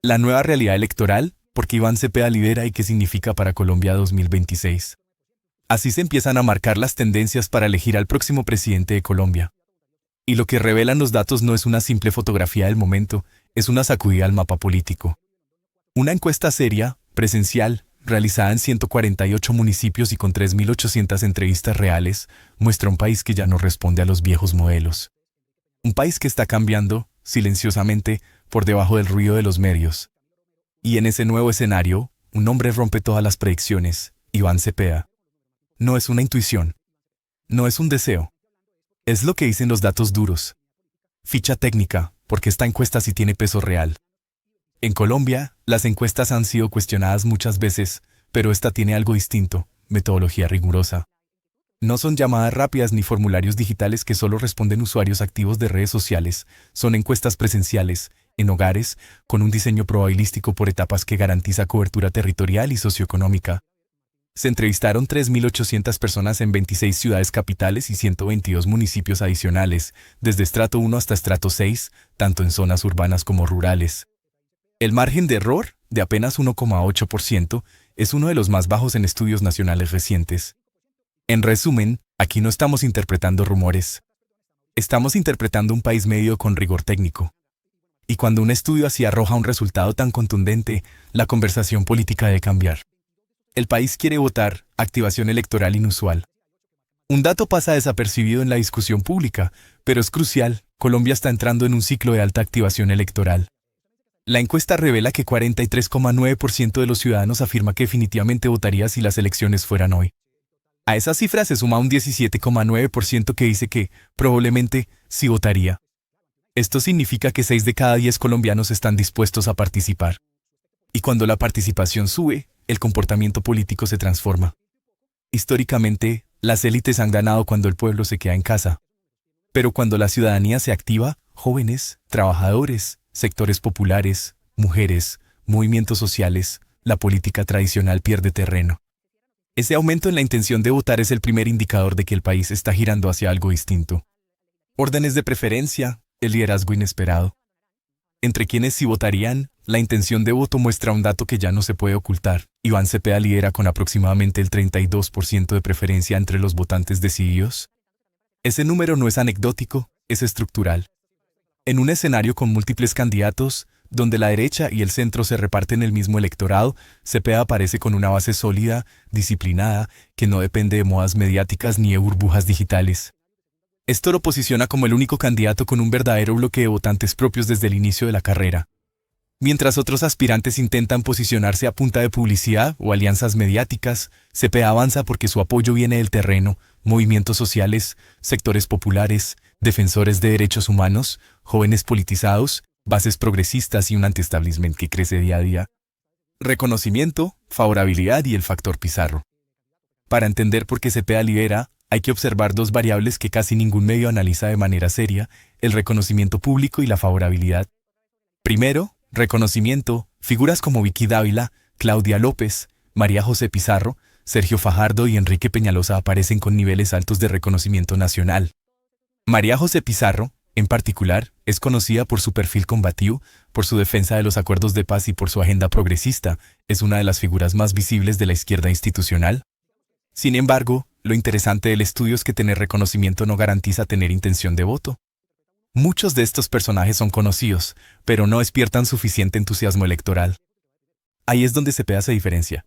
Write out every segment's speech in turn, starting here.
La nueva realidad electoral, porque Iván Cepeda lidera y qué significa para Colombia 2026. Así se empiezan a marcar las tendencias para elegir al próximo presidente de Colombia. Y lo que revelan los datos no es una simple fotografía del momento, es una sacudida al mapa político. Una encuesta seria, presencial, realizada en 148 municipios y con 3.800 entrevistas reales, muestra un país que ya no responde a los viejos modelos. Un país que está cambiando, silenciosamente, por debajo del ruido de los medios. Y en ese nuevo escenario, un hombre rompe todas las predicciones, Iván Cepeda. No es una intuición. No es un deseo. Es lo que dicen los datos duros. Ficha técnica, porque esta encuesta sí tiene peso real. En Colombia, las encuestas han sido cuestionadas muchas veces, pero esta tiene algo distinto, metodología rigurosa. No son llamadas rápidas ni formularios digitales que solo responden usuarios activos de redes sociales, son encuestas presenciales, en hogares, con un diseño probabilístico por etapas que garantiza cobertura territorial y socioeconómica. Se entrevistaron 3.800 personas en 26 ciudades capitales y 122 municipios adicionales, desde estrato 1 hasta estrato 6, tanto en zonas urbanas como rurales. El margen de error, de apenas 1,8%, es uno de los más bajos en estudios nacionales recientes. En resumen, aquí no estamos interpretando rumores. Estamos interpretando un país medio con rigor técnico. Y cuando un estudio así arroja un resultado tan contundente, la conversación política debe cambiar. El país quiere votar, activación electoral inusual. Un dato pasa desapercibido en la discusión pública, pero es crucial, Colombia está entrando en un ciclo de alta activación electoral. La encuesta revela que 43,9% de los ciudadanos afirma que definitivamente votaría si las elecciones fueran hoy. A esa cifra se suma un 17,9% que dice que, probablemente, sí votaría. Esto significa que 6 de cada 10 colombianos están dispuestos a participar. Y cuando la participación sube, el comportamiento político se transforma. Históricamente, las élites han ganado cuando el pueblo se queda en casa. Pero cuando la ciudadanía se activa, jóvenes, trabajadores, sectores populares, mujeres, movimientos sociales, la política tradicional pierde terreno. Ese aumento en la intención de votar es el primer indicador de que el país está girando hacia algo distinto. Órdenes de preferencia, el liderazgo inesperado. Entre quienes sí votarían, la intención de voto muestra un dato que ya no se puede ocultar. Iván Cepeda lidera con aproximadamente el 32% de preferencia entre los votantes decididos. Ese número no es anecdótico, es estructural. En un escenario con múltiples candidatos, donde la derecha y el centro se reparten el mismo electorado, Cepeda aparece con una base sólida, disciplinada, que no depende de modas mediáticas ni de burbujas digitales. Esto lo posiciona como el único candidato con un verdadero bloque de votantes propios desde el inicio de la carrera. Mientras otros aspirantes intentan posicionarse a punta de publicidad o alianzas mediáticas, Cepeda avanza porque su apoyo viene del terreno, movimientos sociales, sectores populares, defensores de derechos humanos, jóvenes politizados, bases progresistas y un anti-establishment que crece día a día. Reconocimiento, favorabilidad y el factor Pizarro. Para entender por qué Cepeda lidera, hay que observar dos variables que casi ningún medio analiza de manera seria, el reconocimiento público y la favorabilidad. Primero, reconocimiento, figuras como Vicky Dávila, Claudia López, María José Pizarro, Sergio Fajardo y Enrique Peñalosa aparecen con niveles altos de reconocimiento nacional. María José Pizarro, en particular, es conocida por su perfil combativo, por su defensa de los acuerdos de paz y por su agenda progresista, es una de las figuras más visibles de la izquierda institucional. Sin embargo, lo interesante del estudio es que tener reconocimiento no garantiza tener intención de voto. Muchos de estos personajes son conocidos, pero no despiertan suficiente entusiasmo electoral. Ahí es donde Cepeda se diferencia.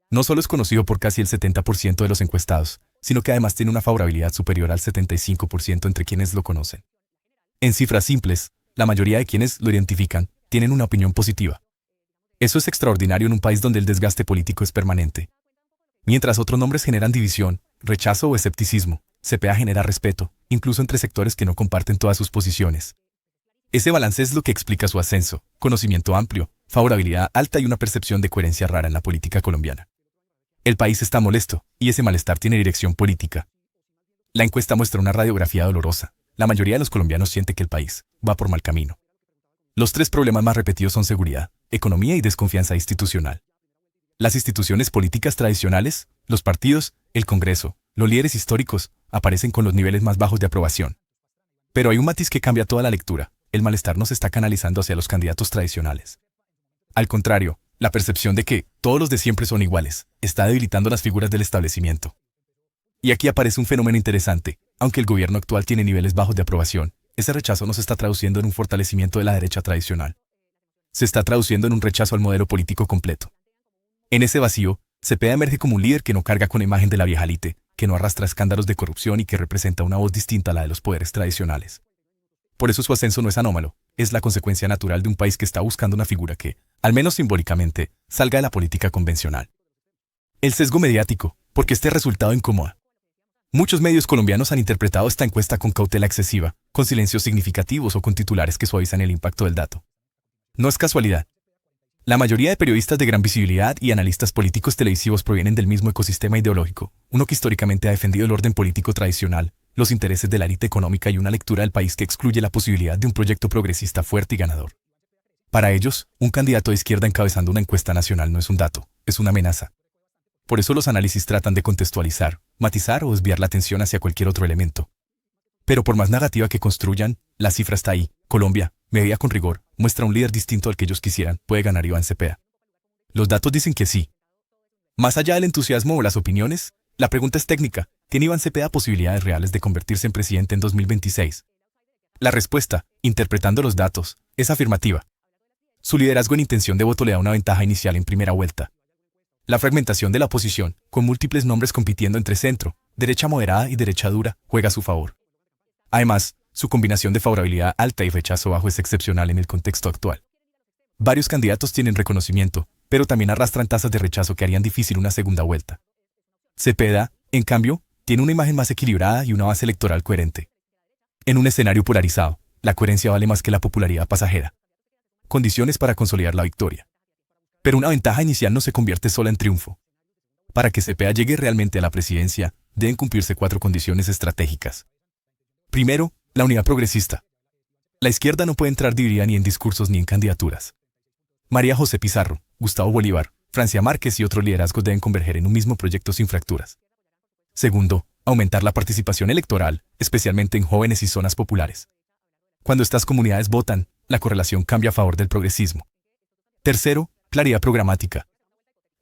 No solo es conocido por casi el 70% de los encuestados, sino que además tiene una favorabilidad superior al 75% entre quienes lo conocen. En cifras simples, la mayoría de quienes lo identifican tienen una opinión positiva. Eso es extraordinario en un país donde el desgaste político es permanente. Mientras otros nombres generan división, rechazo o escepticismo, Cepeda genera respeto, incluso entre sectores que no comparten todas sus posiciones. Ese balance es lo que explica su ascenso, conocimiento amplio, favorabilidad alta y una percepción de coherencia rara en la política colombiana. El país está molesto, y ese malestar tiene dirección política. La encuesta muestra una radiografía dolorosa. La mayoría de los colombianos siente que el país va por mal camino. Los tres problemas más repetidos son seguridad, economía y desconfianza institucional. Las instituciones políticas tradicionales, los partidos, el Congreso, los líderes históricos, aparecen con los niveles más bajos de aprobación. Pero hay un matiz que cambia toda la lectura. El malestar no se está canalizando hacia los candidatos tradicionales. Al contrario, la percepción de que todos los de siempre son iguales está debilitando las figuras del establecimiento. Y aquí aparece un fenómeno interesante. Aunque el gobierno actual tiene niveles bajos de aprobación, ese rechazo no se está traduciendo en un fortalecimiento de la derecha tradicional. Se está traduciendo en un rechazo al modelo político completo. En ese vacío, Cepeda emerge como un líder que no carga con la imagen de la vieja élite, que no arrastra escándalos de corrupción y que representa una voz distinta a la de los poderes tradicionales. Por eso su ascenso no es anómalo, es la consecuencia natural de un país que está buscando una figura que, al menos simbólicamente, salga de la política convencional. El sesgo mediático, porque este resultado incomoda. Muchos medios colombianos han interpretado esta encuesta con cautela excesiva, con silencios significativos o con titulares que suavizan el impacto del dato. No es casualidad. La mayoría de periodistas de gran visibilidad y analistas políticos televisivos provienen del mismo ecosistema ideológico, uno que históricamente ha defendido el orden político tradicional, los intereses de la élite económica y una lectura del país que excluye la posibilidad de un proyecto progresista fuerte y ganador. Para ellos, un candidato de izquierda encabezando una encuesta nacional no es un dato, es una amenaza. Por eso los análisis tratan de contextualizar, matizar o desviar la atención hacia cualquier otro elemento. Pero por más negativa que construyan, la cifra está ahí. Colombia, medida con rigor, muestra un líder distinto al que ellos quisieran, puede ganar Iván Cepeda. Los datos dicen que sí. Más allá del entusiasmo o las opiniones, la pregunta es técnica. ¿Tiene Iván Cepeda posibilidades reales de convertirse en presidente en 2026? La respuesta, interpretando los datos, es afirmativa. Su liderazgo en intención de voto le da una ventaja inicial en primera vuelta. La fragmentación de la oposición, con múltiples nombres compitiendo entre centro, derecha moderada y derecha dura, juega a su favor. Además, su combinación de favorabilidad alta y rechazo bajo es excepcional en el contexto actual. Varios candidatos tienen reconocimiento, pero también arrastran tasas de rechazo que harían difícil una segunda vuelta. Cepeda, en cambio, tiene una imagen más equilibrada y una base electoral coherente. En un escenario polarizado, la coherencia vale más que la popularidad pasajera. Condiciones para consolidar la victoria. Pero una ventaja inicial no se convierte sola en triunfo. Para que Cepeda llegue realmente a la presidencia, deben cumplirse 4 condiciones estratégicas. Primero, la unidad progresista. La izquierda no puede entrar dividida ni en discursos ni en candidaturas. María José Pizarro, Gustavo Bolívar, Francia Márquez y otros liderazgos deben converger en un mismo proyecto sin fracturas. Segundo, aumentar la participación electoral, especialmente en jóvenes y zonas populares. Cuando estas comunidades votan, la correlación cambia a favor del progresismo. Tercero, claridad programática.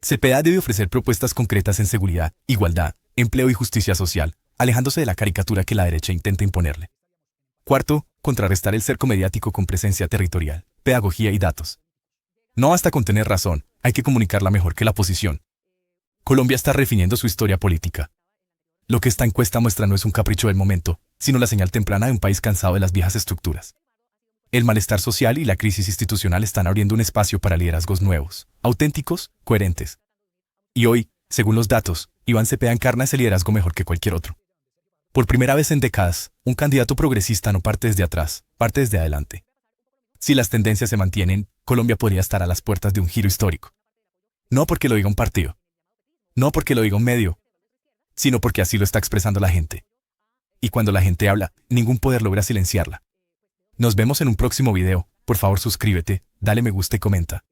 Cepeda debe ofrecer propuestas concretas en seguridad, igualdad, empleo y justicia social, alejándose de la caricatura que la derecha intenta imponerle. Cuarto, contrarrestar el cerco mediático con presencia territorial, pedagogía y datos. No basta con tener razón, hay que comunicarla mejor que la oposición. Colombia está redefiniendo su historia política. Lo que esta encuesta muestra no es un capricho del momento, sino la señal temprana de un país cansado de las viejas estructuras. El malestar social y la crisis institucional están abriendo un espacio para liderazgos nuevos, auténticos, coherentes. Y hoy, según los datos, Iván Cepeda encarna ese liderazgo mejor que cualquier otro. Por primera vez en décadas, un candidato progresista no parte desde atrás, parte desde adelante. Si las tendencias se mantienen, Colombia podría estar a las puertas de un giro histórico. No porque lo diga un partido. No porque lo diga un medio. Sino porque así lo está expresando la gente. Y cuando la gente habla, ningún poder logra silenciarla. Nos vemos en un próximo video. Por favor suscríbete, dale me gusta y comenta.